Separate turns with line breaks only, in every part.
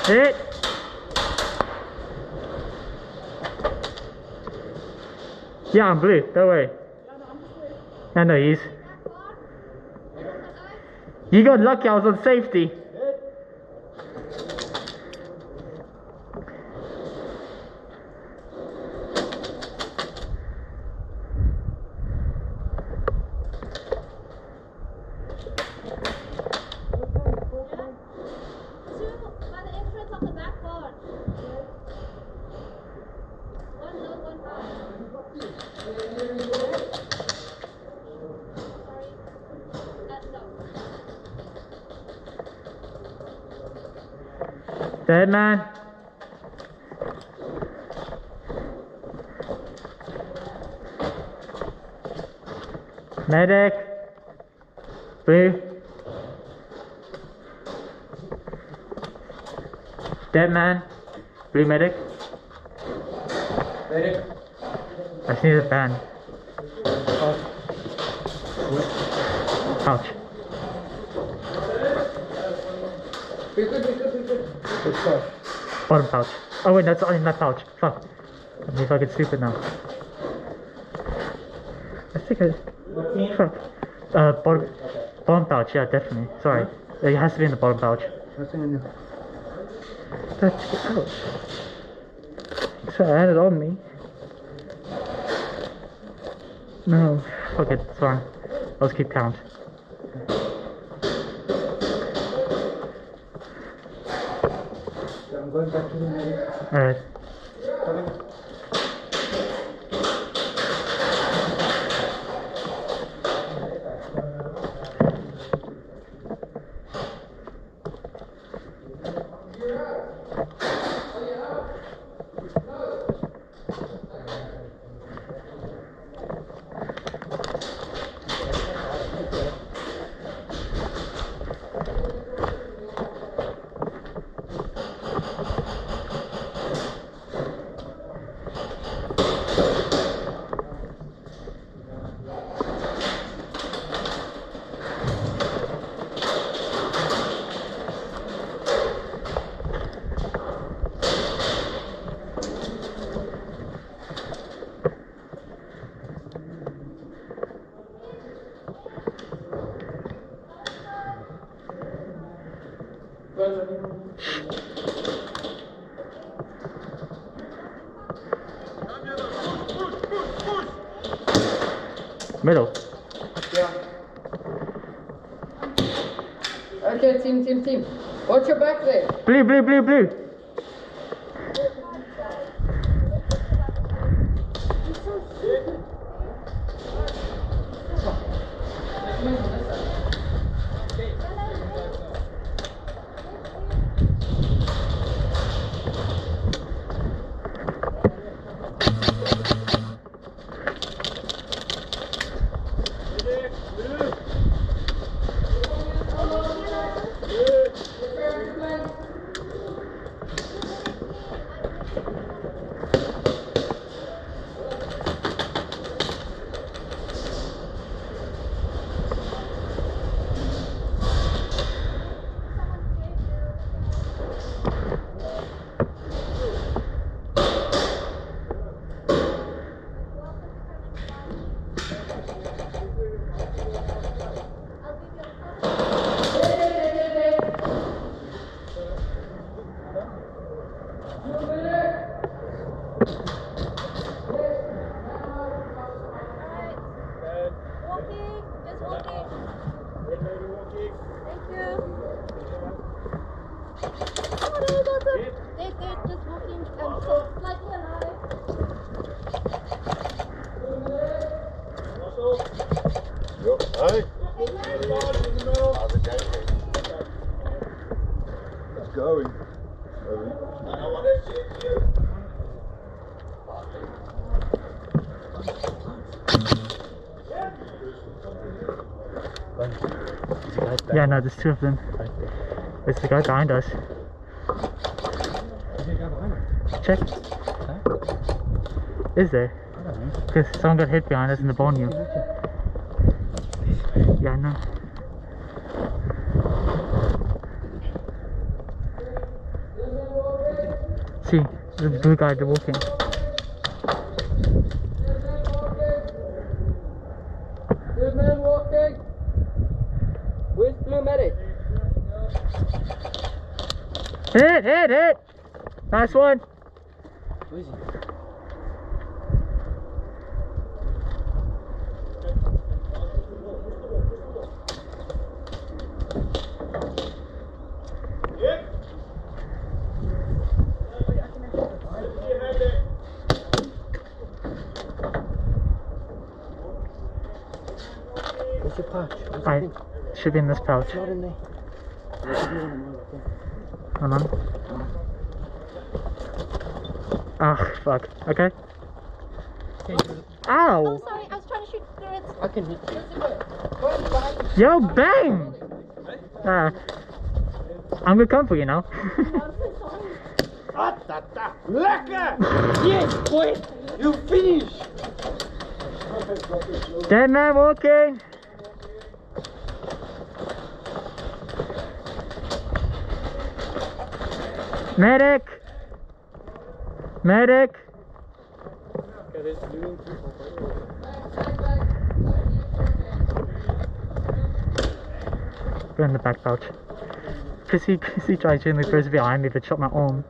Hit. Yeah, I'm blue. Don't worry. I know he's. You got lucky. I was on safety. Dead man. Medic. Blue. Dead man. Blue medic.
Medic.
I just need a band. Pouch.
Be good. Good stuff.
Bottom pouch. Oh wait, that's in that pouch. Fuck. I'm being fucking stupid now. I think I... Fuck. Bottom pouch, yeah, definitely. Sorry. It has to be in the bottom pouch.
Nothing in you.
That's the pouch. So I had it on me. No. Fuck it, it's fine. Let's keep count.
I'm going back to the medic.
Alright.
Coming.
Middle.
Yeah. Okay, team. Watch your back there.
Blue.
Hey? It's going.
Yeah, no, there's two of them. It's the guy behind us. Check. Is there? Because someone got hit behind us in the bone you. Yeah, I know. The blue guy walking.
Good man walking. Where's blue medic?
Hit! Nice one.
Who is he? Where's your pouch?
I should be in this pouch.
It's not in there. There should be one in there, I think.
Hold on. Ah, fuck. Okay. Ow!
Oh, sorry, I was trying to shoot through it.
I can hit you.
Yo, bang! I'm gonna come for you now.
I'm so sorry.
Lekker!
Yes, boy! You finished!
Dead man walking. Medic! Medic! Go in the back pouch. Cause he tried shooting the person behind me but shot my arm.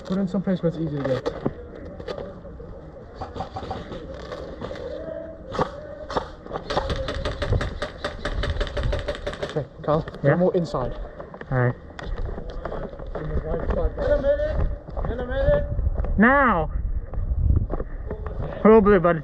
Put in some place where it's easy to get. Okay, Carl,
Yeah?
more inside.
Alright.
In a minute!
Now! Roll blue, bud.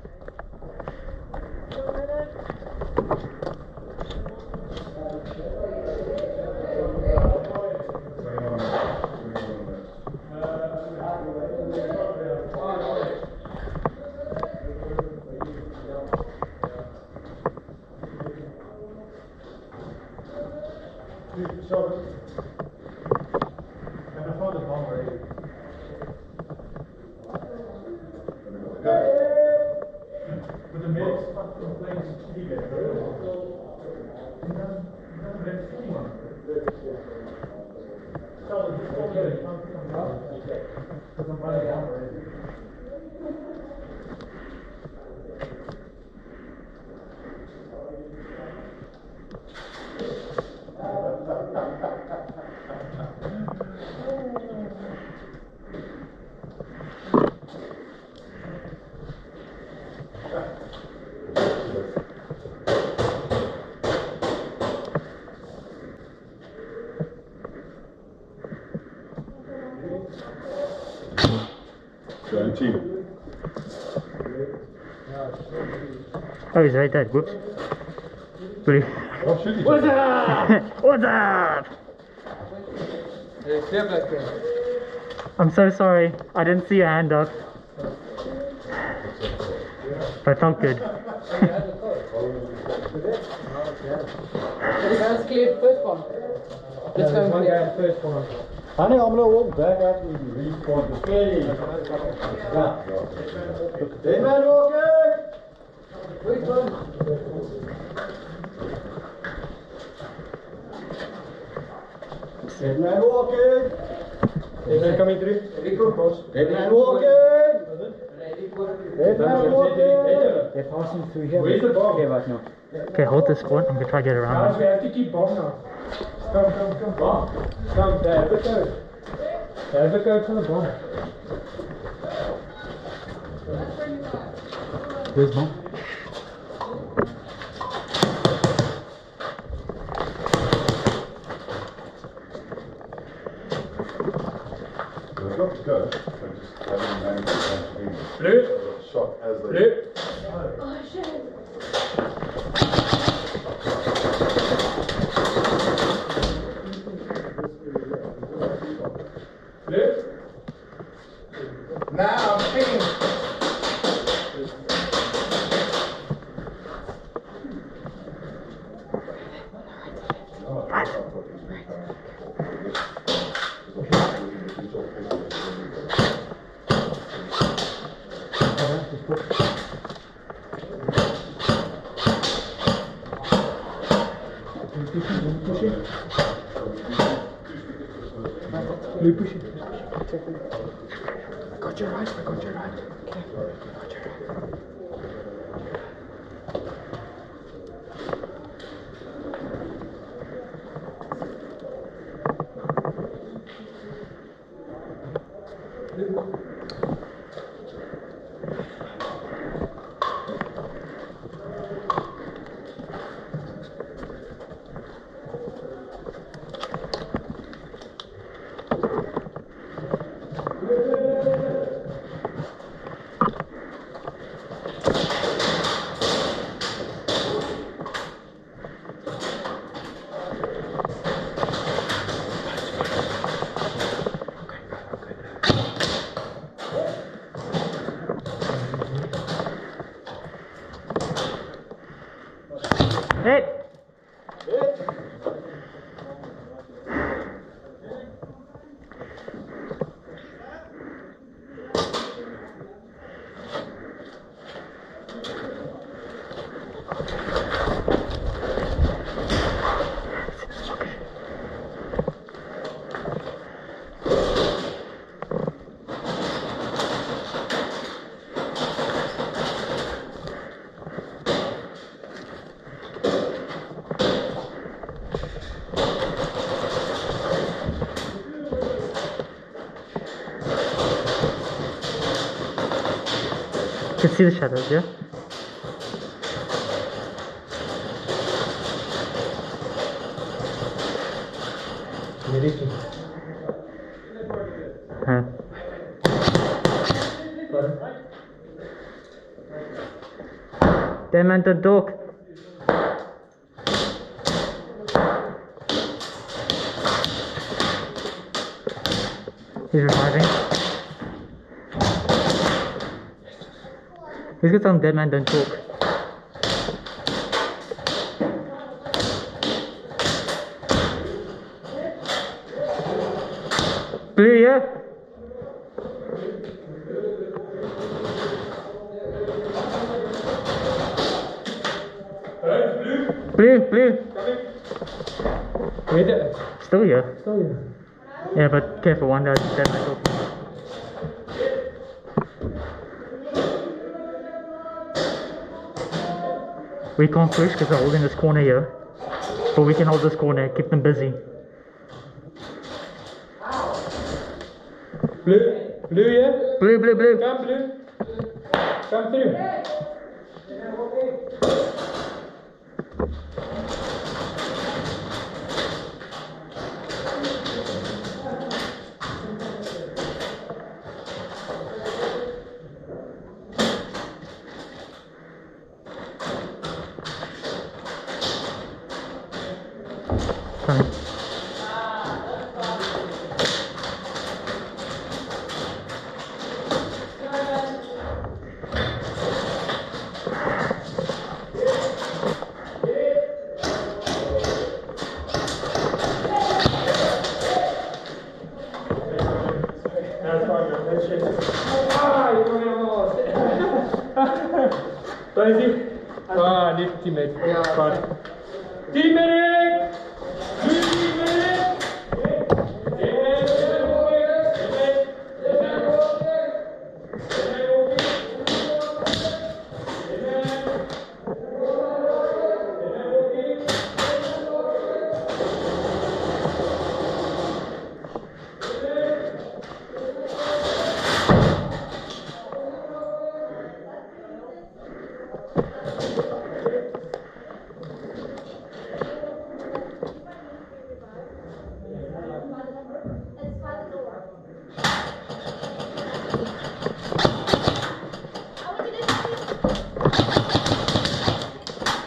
Team.
Oh, he's right there. Whoops. Blue.
Oh, shoot each
What's
other.
up? What's up?
Hey, clear black pen.
I'm so sorry. I didn't see your hand up. But it felt good.
The guy's cleared first one. Let's go and clear.
First one.
Honey, I'm gonna walk back after you respawn the stage. Yeah. Dead man walking!
Which one?
Dead man walking!
Is that coming through?
Dead man walking! Dead man walking!
They're passing through here.
Where's the bomb?
Okay, right now.
Okay, hold this point. I'm gonna try to get around.
Guys, we have to keep bomb now. Come. Come, there, have a go. Have a go for the bomb. Where's bomb?
They've got to go. So just having an angle
Blue.
shot as they.
Blue.
Oh, shit.
Blue.
Now I'm finished.
Blue, push it. I got your right. Okay. I got your right.
Hey! You can see the shadows, yeah? Huh. Damn man, don't talk. He's reviving. He's got some dead man, don't talk. Blue, yeah? Blue.
Wait there.
Still here.
Still here.
Yeah, but careful, one guy's dead man talking. We can't push because they're holding this corner here. But we can hold this corner, keep them busy.
Blue, yeah?
Blue.
Come, Blue. Come through.
Coming.
Waar is die? Ah, die teammate. Ja. Fine. Teammate! Nu teammate!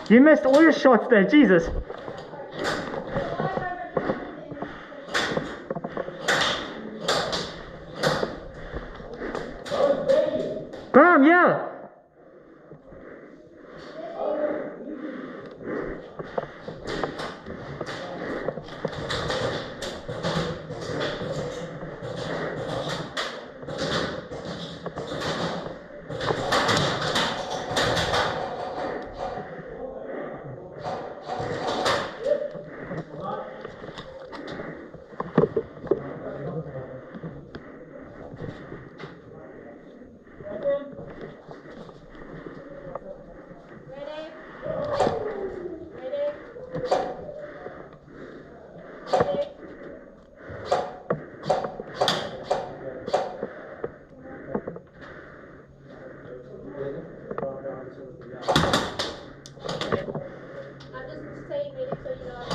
You missed all your shots there, Jesus. Bam, yeah.
just saying it so you know.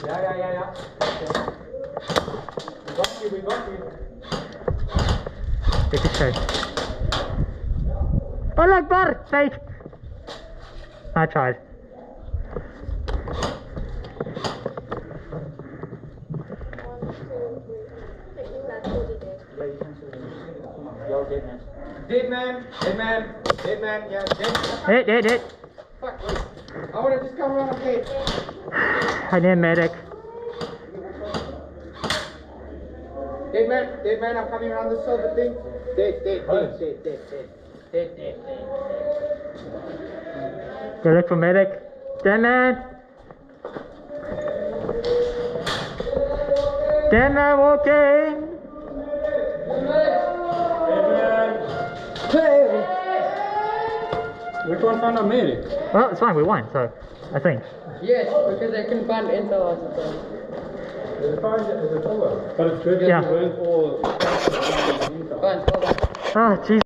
Yeah. We got you.
Take a shot. Allah Akbar! Fake! I tried.
Dead man, yeah, dead.
Hit.
Fuck, wait. I wanna just come around, okay?
I need a medic.
Dead man, I'm coming around the silver thing. Dead.
Go look for medic. Dead man! Dead man walking!
Which one found a medic?
Well, it's fine, we won, so I think.
Yes, because I couldn't find intel at the time.
Is it over? But it's good that
Yeah.
you went all...
Fine, hold on.
Ah, jeez.